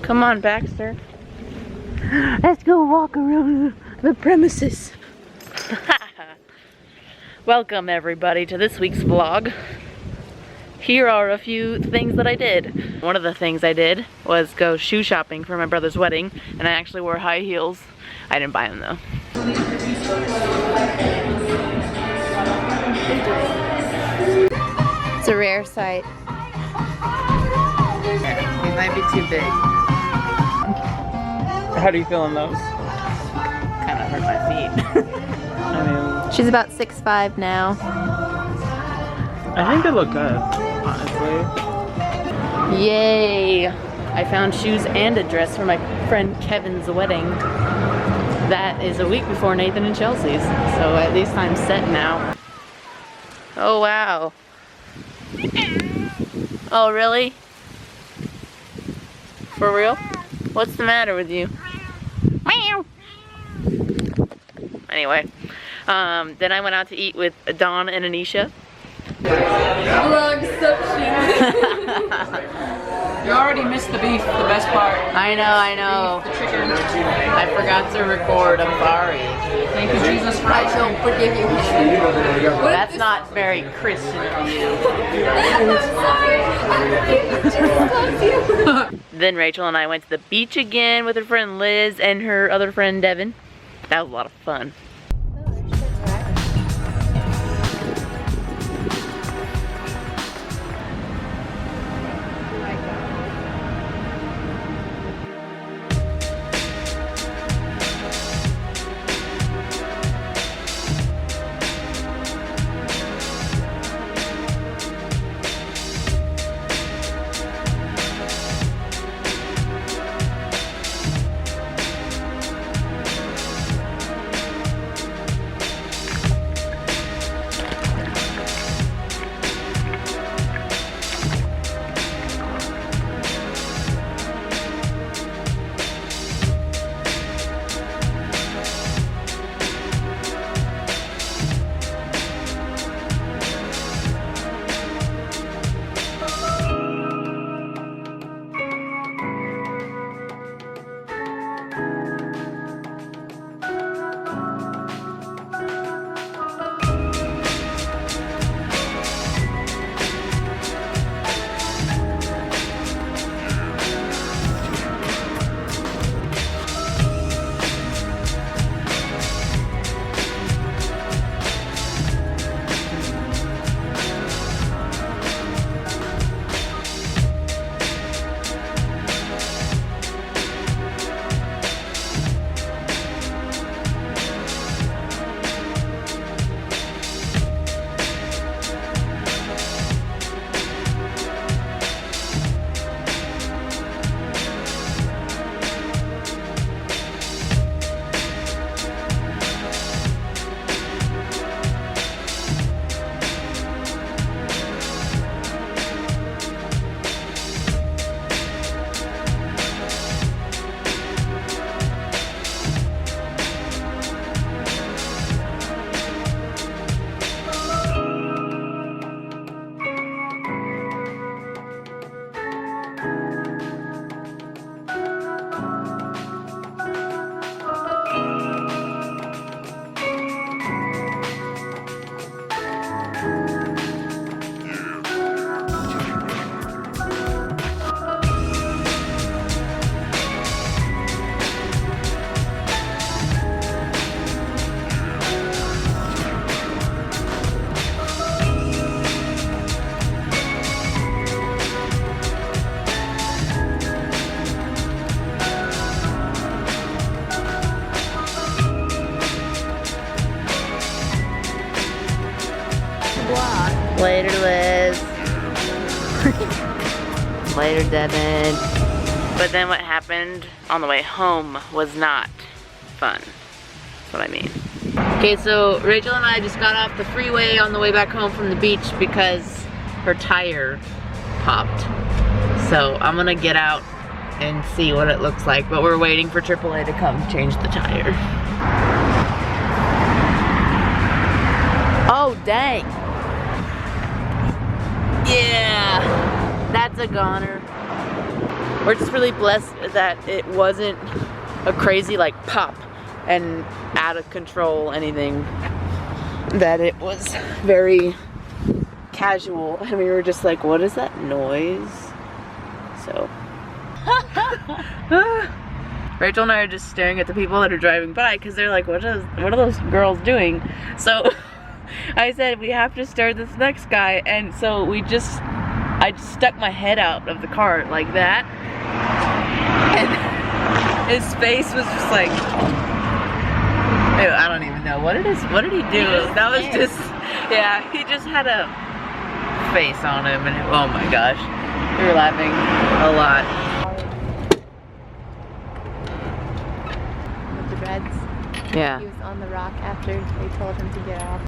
Come on, Baxter. Let's go walk around the premises. Welcome everybody to this week's vlog. Here are a few things that I did. One of the things I did was go shoe shopping for my brother's wedding, and I actually wore high heels. I didn't buy them though. It's a rare sight. These might be too big. How do you feel on those? Kind of hurt my feet. I mean, She's about 6'5" now. I think they look good, honestly. Yay! I found shoes and a dress for my friend Kevin's wedding. That is a week before Nathan and Chelsea's, so at least I'm set now. Oh wow. Oh really? For real? What's the matter with you? Meow. Anyway, then I went out to eat with Dawn and Anisha. Vlog You already missed the beef, the best part. I know. The chicken. I forgot to record. I'm sorry. Thank you, Jesus Christ. I don't forgive you. That's not very Christian of you. Then Rachel and I went to the beach again with her friend Liz and her other friend Devin. That was a lot of fun. Later, Liz. Later, Devin. But then what happened on the way home was not fun. That's what I mean. Okay, so Rachel and I just got off the freeway on the way back home from the beach because her tire popped. So I'm gonna get out and see what it looks like, but we're waiting for AAA to come change the tire. Oh, dang. Yeah, that's a goner. we're just really blessed that it wasn't a crazy like pop and out of control anything. That it was very casual and we were just like, what is that noise? So Rachel and I are just staring at the people that are driving by because they're like, what are those girls doing? So I said, we have to start this next guy, and so I just stuck my head out of the car like that, and his face was just like, I don't even know what it is. What did he do? That was just, yeah, he just had a face on him, and oh my gosh, we were laughing a lot. With the Reds. Yeah. He was on the rock after they told him to get off.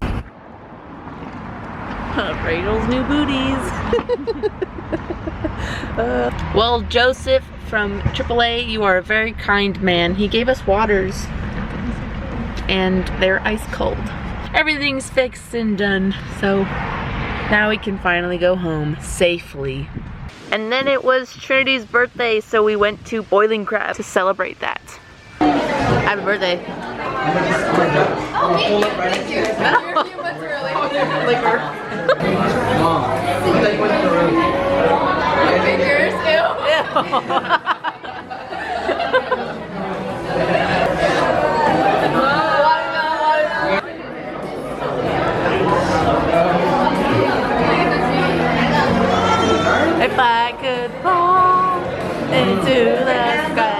Rachel's new booties. Well, Joseph from AAA, you are a very kind man. He gave us waters and they're ice cold. Everything's fixed and done, so now we can finally go home safely. And then it was Trinity's birthday, so we went to Boiling Crab to celebrate that. Happy birthday. Oh, thank you. Your what's really liquor. Fingers, If I could fall into the sky.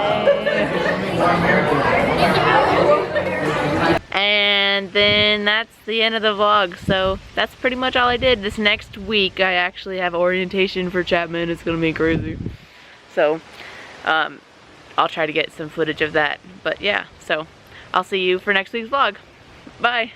And then that's the end of the vlog, so that's pretty much all I did. This next week I actually have orientation for Chapman. It's gonna be crazy. So I'll try to get some footage of that. But yeah, so I'll see you for next week's vlog. Bye.